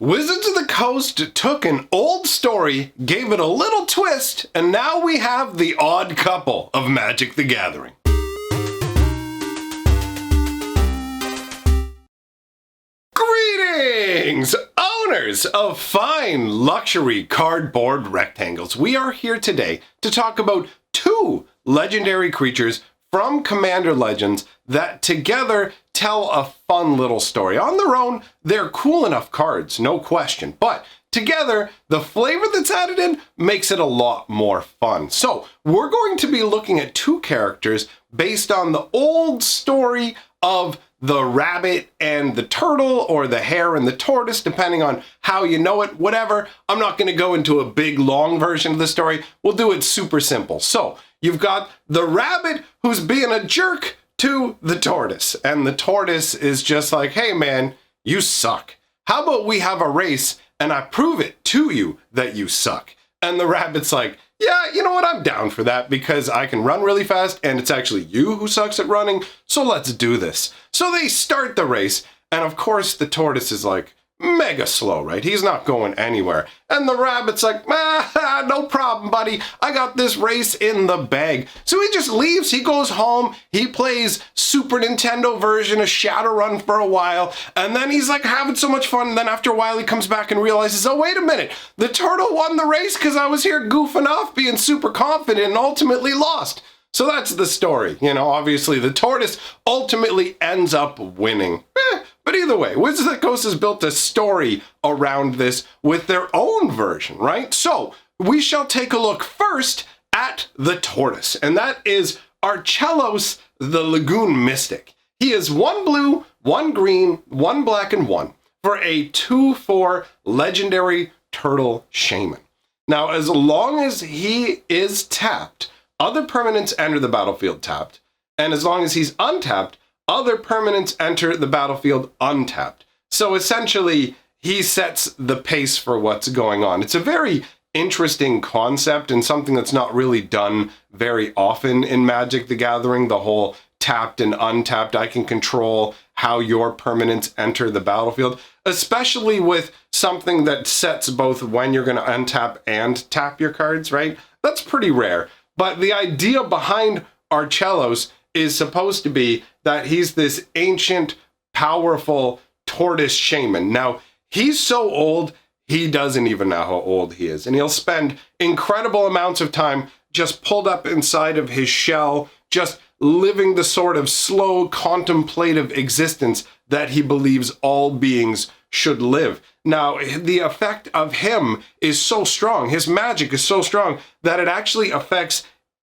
Wizards of the Coast took an old story, gave it a little twist, and now we have the odd couple of Magic the Gathering. Greetings, owners of fine luxury cardboard rectangles. We are here today to talk about two legendary creatures from Commander Legends that together tell a fun little story. On their own, they're cool enough cards, no question. But together, the flavor that's added in makes it a lot more fun. So we're going to be looking at two characters based on the old story of the rabbit and the turtle, or the hare and the tortoise, depending on how you know it, whatever. I'm not going to go into a big, long version of the story. We'll do it super simple. So you've got the rabbit who's being a jerk to the tortoise. And the tortoise is just like, hey man, you suck. How about we have a race and I prove it to you that you suck? And the rabbit's like, yeah, you know what? I'm down for that because I can run really fast and it's actually you who sucks at running. So let's do this. So they start the race. And of course the tortoise is like mega slow, right? He's not going anywhere. And the rabbit's like, no problem, buddy. I got this race in the bag. So he just leaves. He goes home. He plays Super Nintendo version of Shadowrun for a while. And then he's like having so much fun. And then after a while, he comes back and realizes, oh, wait a minute. The turtle won the race because I was here goofing off, being super confident, and ultimately lost. So that's the story. You know, obviously the tortoise ultimately ends up winning. But either way, Wizards of the Coast has built a story around this with their own version, right? So we shall take a look first at the tortoise, and that is Arcelos, the Lagoon Mystic. He is 1 blue, 1 green, 1 black, and 1 for a 2/4 legendary turtle shaman. Now, as long as he is tapped, other permanents enter the battlefield tapped, and as long as he's untapped, other permanents enter the battlefield untapped. So essentially, he sets the pace for what's going on. It's a very interesting concept and something that's not really done very often in Magic the Gathering, the whole tapped and untapped. I can control how your permanents enter the battlefield, especially with something that sets both when you're going to untap and tap your cards, right? That's pretty rare. But the idea behind Arcelos is supposed to be that he's this ancient, powerful tortoise shaman. Now, he's so old, he doesn't even know how old he is. And he'll spend incredible amounts of time just pulled up inside of his shell, just living the sort of slow, contemplative existence that he believes all beings should live. Now, the effect of him is so strong, his magic is so strong, that it actually affects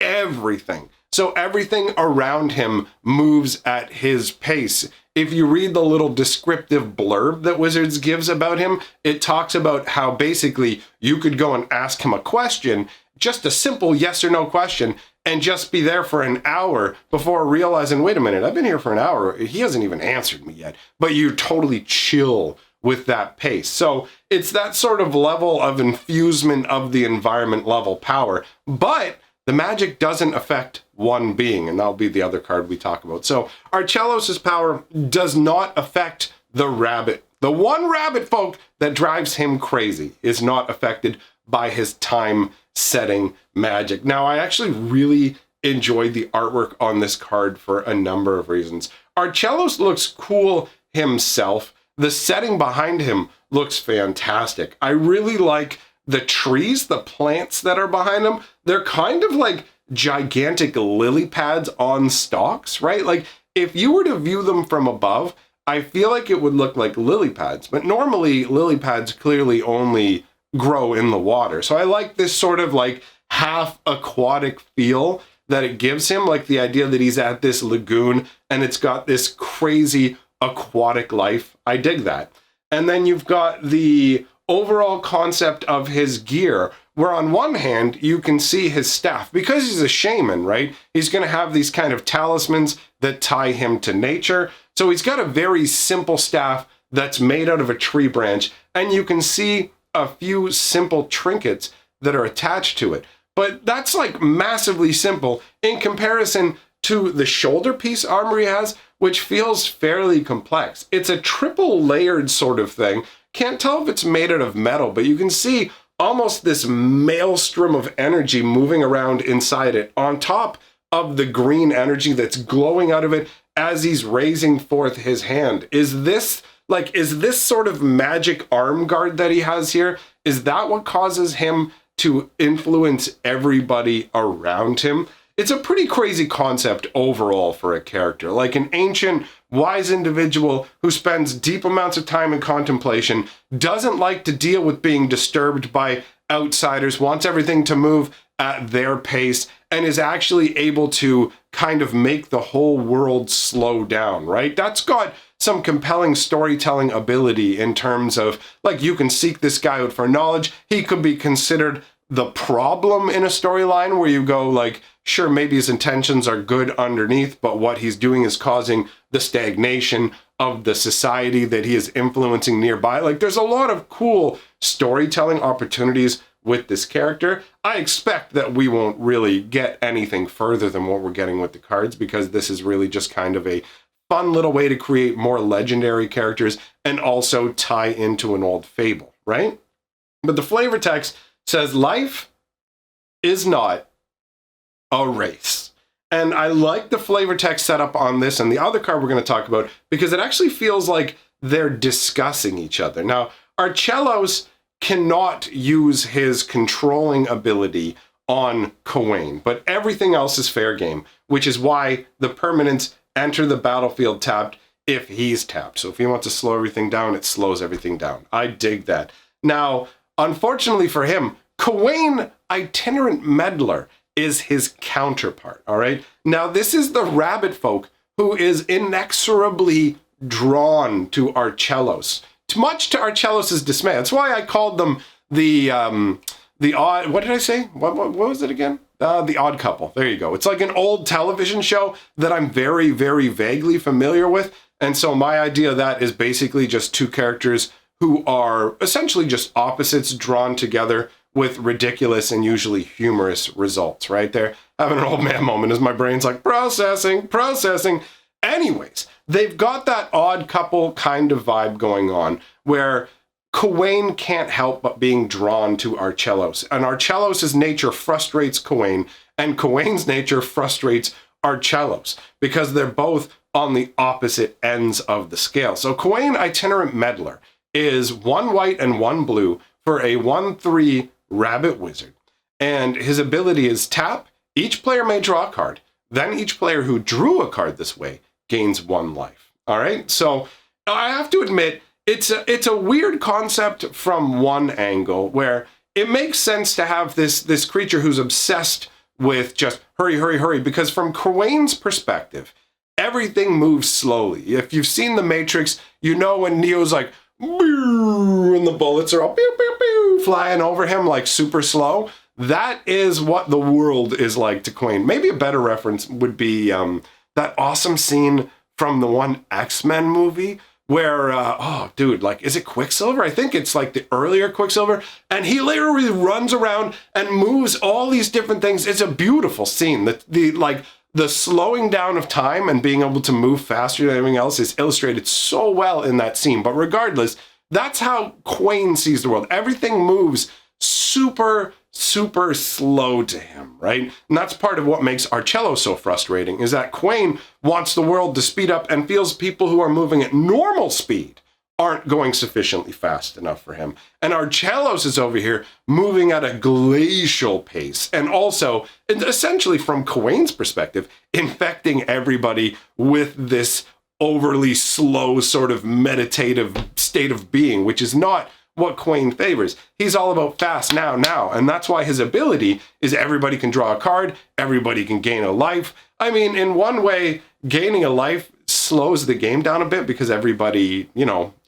everything. So everything around him moves at his pace. If you read the little descriptive blurb that Wizards gives about him, it talks about how basically you could go and ask him a question, just a simple yes or no question, and just be there for an hour before realizing, wait a minute, I've been here for an hour. He hasn't even answered me yet. But you totally chill with that pace. So it's that sort of level of infusement of the environment level power. But the magic doesn't affect one being, and that'll be the other card we talk about. So Arcelos' power does not affect the rabbit. The one rabbit folk that drives him crazy is not affected by his time-setting magic. Now, I actually really enjoyed the artwork on this card for a number of reasons. Arcelos looks cool himself. The setting behind him looks fantastic. I really like the trees, the plants that are behind him. They're kind of like gigantic lily pads on stalks, right? Like if you were to view them from above, I feel like it would look like lily pads, but normally lily pads clearly only grow in the water. So I like this sort of like half aquatic feel that it gives him, like the idea that he's at this lagoon and it's got this crazy aquatic life. I dig that. And then you've got the overall concept of his gear, where on one hand, you can see his staff. Because he's a shaman, right? He's going to have these kind of talismans that tie him to nature. So he's got a very simple staff that's made out of a tree branch, and you can see a few simple trinkets that are attached to it. But that's like massively simple in comparison to the shoulder piece armor he has, which feels fairly complex. It's a triple layered sort of thing. can't tell if it's made out of metal, but you can see almost this maelstrom of energy moving around inside it on top of the green energy that's glowing out of it as he's raising forth his hand. Is this sort of magic arm guard that he has here? Is that what causes him to influence everybody around him? It's a pretty crazy concept overall for a character, like an ancient, wise individual who spends deep amounts of time in contemplation, doesn't like to deal with being disturbed by outsiders, wants everything to move at their pace, and is actually able to kind of make the whole world slow down, right? That's got some compelling storytelling ability in terms of, like, you can seek this guy out for knowledge. He could be considered the problem in a storyline where you go, like, sure, maybe his intentions are good underneath, but what he's doing is causing the stagnation of the society that he is influencing nearby. Like, there's a lot of cool storytelling opportunities with this character. I expect that we won't really get anything further than what we're getting with the cards, because this is really just kind of a fun little way to create more legendary characters and also tie into an old fable, right? But the flavor text says life is not a race. And I like the flavor text setup on this and the other card we're going to talk about, because it actually feels like they're discussing each other. Now, Arcelos cannot use his controlling ability on Kawain, but everything else is fair game, which is why the permanents enter the battlefield tapped if he's tapped. So if he wants to slow everything down, it slows everything down. I dig that. Now, unfortunately for him, Kwain, Itinerant Meddler, is his counterpart, all right? Now, this is the rabbit folk who is inexorably drawn to Arcelos, much to Arcelos' dismay. That's why I called them the odd, what did I say? What was it again? The Odd Couple. There you go. It's like an old television show that I'm very, very vaguely familiar with. And so my idea of that is basically just two characters who are essentially just opposites drawn together with ridiculous and usually humorous results, right? There, having an old man moment as my brain's like, processing. Anyways, they've got that Odd Couple kind of vibe going on where Kawain can't help but being drawn to Arcelos. And Arcelos' nature frustrates Kawain, and Kawain's nature frustrates Arcelos, because they're both on the opposite ends of the scale. So Kwain, Itinerant Meddler, is 1 white and 1 blue for a 1/3 rabbit wizard. And his ability is tap, each player may draw a card, then each player who drew a card this way gains 1 life. All right, so I have to admit, it's a weird concept from one angle, where it makes sense to have this creature who's obsessed with just hurry, because from Kawain's perspective, everything moves slowly. If you've seen The Matrix, you know when Neo's like, and the bullets are all pew, pew, pew, flying over him like super slow. That is what the world is like to Kwain. Maybe a better reference would be that awesome scene from the one X-Men movie where, is it Quicksilver? I think it's like the earlier Quicksilver. And he literally runs around and moves all these different things. It's a beautiful scene. The slowing down of time and being able to move faster than everything else is illustrated so well in that scene. But regardless, that's how Kwain sees the world. Everything moves super, super slow to him, right? And that's part of what makes Arcelos so frustrating, is that Kwain wants the world to speed up and feels people who are moving at normal speed aren't going sufficiently fast enough for him. And Arcelos is over here moving at a glacial pace, and also, essentially from Kwain's perspective, infecting everybody with this overly slow sort of meditative state of being, which is not what Kwain favors. He's all about fast now, and that's why his ability is everybody can draw a card, everybody can gain a life. I mean, in one way, gaining a life slows the game down a bit because everybody,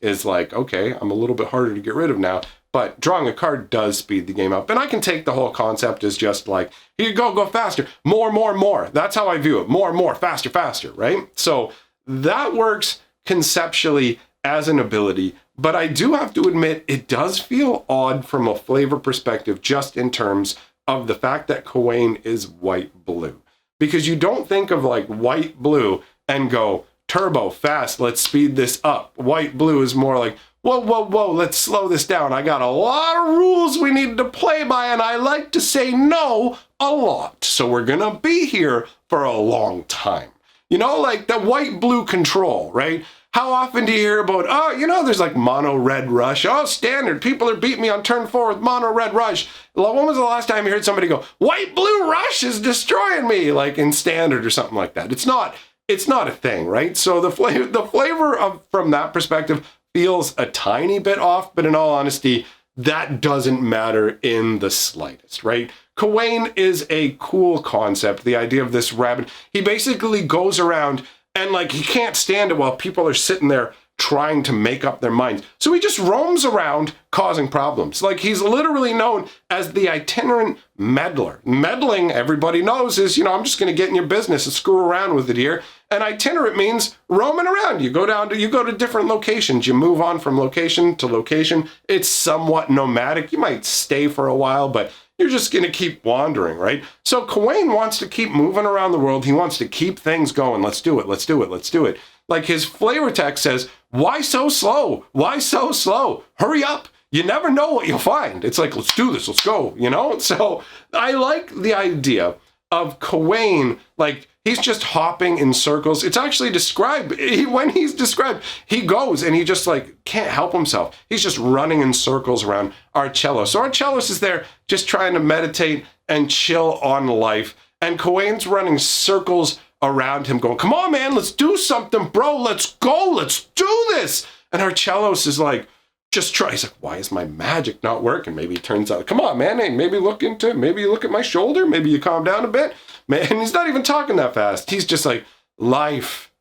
is like, okay, I'm a little bit harder to get rid of now. But drawing a card does speed the game up. And I can take the whole concept as just like, here you go faster, more. That's how I view it. More, faster, right? So that works conceptually as an ability. But I do have to admit, it does feel odd from a flavor perspective, just in terms of the fact that Kawain is white-blue. Because you don't think of like white-blue and go, turbo, fast, let's speed this up. White-blue is more like, whoa, whoa, whoa, let's slow this down. I got a lot of rules we need to play by, and I like to say no a lot. So we're gonna be here for a long time. You know, like the white-blue control, right? How often do you hear about, oh, you know, there's like mono-red rush. Oh, standard, people are beating me on turn 4 with mono-red rush. When was the last time you heard somebody go, white-blue rush is destroying me, like in standard or something like that? It's not a thing, right? So the flavor of, from that perspective, feels a tiny bit off, but in all honesty, that doesn't matter in the slightest, right? Kawain is a cool concept. The idea of this rabbit, he basically goes around and like he can't stand it while people are sitting there trying to make up their minds. So he just roams around causing problems. Like he's literally known as the Itinerant Meddler. Meddling, everybody knows, is, you know, I'm just going to get in your business and screw around with it here. And itinerant means roaming around. You go to different locations. You move on from location to location. It's somewhat nomadic. You might stay for a while, but you're just going to keep wandering, right? So Kawain wants to keep moving around the world. He wants to keep things going. Let's do it. Let's do it. Let's do it. Like his flavor text says, why so slow? Why so slow? Hurry up. You never know what you'll find. It's like, let's do this. Let's go, you know? So I like the idea of Kawain, like he's just hopping in circles. It's actually described, when he's described, he goes and he just like can't help himself. He's just running in circles around Arcelos. So Arcelos is there just trying to meditate and chill on life. And Kawain's running circles around him going, come on, man, let's do something, bro. Let's go. Let's do this. And Arcelos is like, just try. He's like, why is my magic not working? Maybe it turns out, come on, man. Hey, maybe you look at my shoulder. Maybe you calm down a bit. Man, and he's not even talking that fast. He's just like, life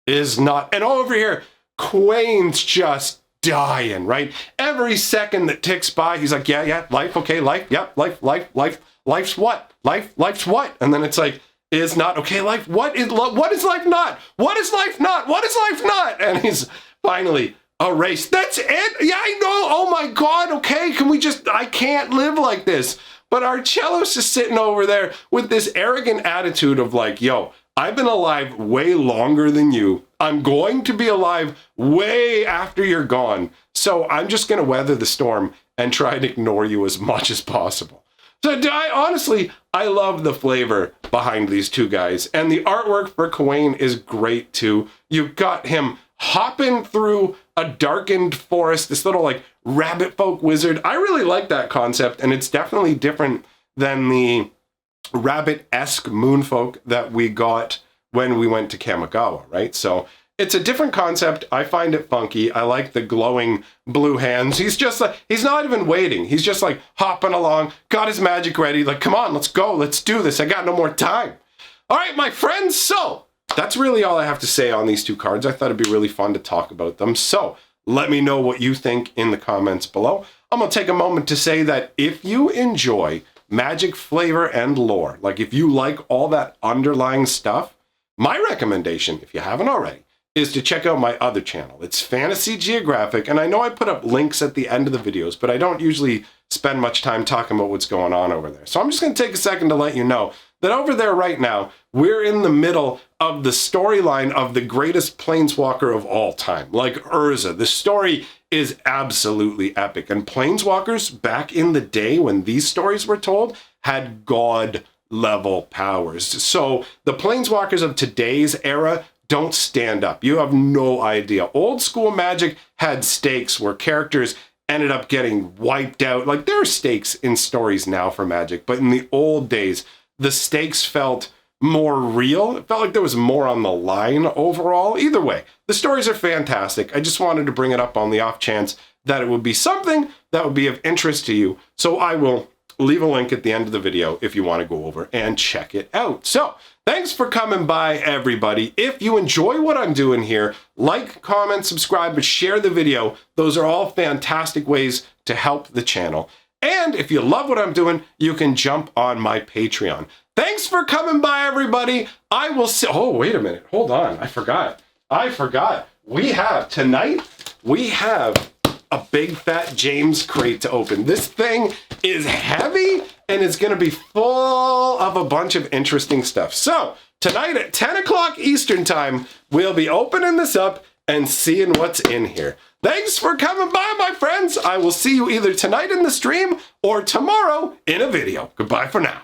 is not. And over here, Kwain's just dying, right? Every second that ticks by, he's like, yeah, life, okay, life, yep, life, life's what? Life's what? And then it's like, is not, okay, life, what is life not? What is life not? What is life not? And he's finally, a race. That's it? Yeah, I know. Oh my God. Okay. Can we just, I can't live like this. But Arcelos is sitting over there with this arrogant attitude of like, yo, I've been alive way longer than you. I'm going to be alive way after you're gone. So I'm just going to weather the storm and try and ignore you as much as possible. So I love the flavor behind these two guys. And the artwork for Kawain is great too. You've got him hopping through a darkened forest, this little like rabbit folk wizard. I really like that concept, and it's definitely different than the rabbit-esque moonfolk that we got when we went to Kamigawa, right? So it's a different concept. I find it funky. I like the glowing blue hands. He's just like, he's not even waiting. He's just like hopping along, got his magic ready. Like, come on, let's go. Let's do this. I got no more time. All right, my friends. So that's really all I have to say on these two cards. I thought it'd be really fun to talk about them. So let me know what you think in the comments below. I'm going to take a moment to say that if you enjoy magic flavor and lore, like if you like all that underlying stuff, my recommendation, if you haven't already, is to check out my other channel. It's Fantasy Geographic, and I know I put up links at the end of the videos, but I don't usually spend much time talking about what's going on over there. So I'm just going to take a second to let you know that over there right now, we're in the middle of the storyline of the greatest planeswalker of all time, like Urza. The story is absolutely epic. And planeswalkers, back in the day when these stories were told, had god-level powers. So the planeswalkers of today's era don't stand up. You have no idea. Old school Magic had stakes where characters ended up getting wiped out. Like, there are stakes in stories now for Magic, but in the old days, the stakes felt more real. It felt like there was more on the line overall. Either way, the stories are fantastic. I just wanted to bring it up on the off chance that it would be something that would be of interest to you. So I will leave a link at the end of the video if you want to go over and check it out. So thanks for coming by, everybody. If you enjoy what I'm doing here, like, comment, subscribe, but share the video. Those are all fantastic ways to help the channel. And if you love what I'm doing, you can jump on my Patreon. Thanks for coming by, everybody. I will see. Oh, wait a minute. Hold on. I forgot. We have a big fat James crate to open. This thing is heavy and it's going to be full of a bunch of interesting stuff. So tonight at 10 o'clock Eastern time, we'll be opening this up and seeing what's in here. Thanks for coming by, my friends. I will see you either tonight in the stream or tomorrow in a video. Goodbye for now.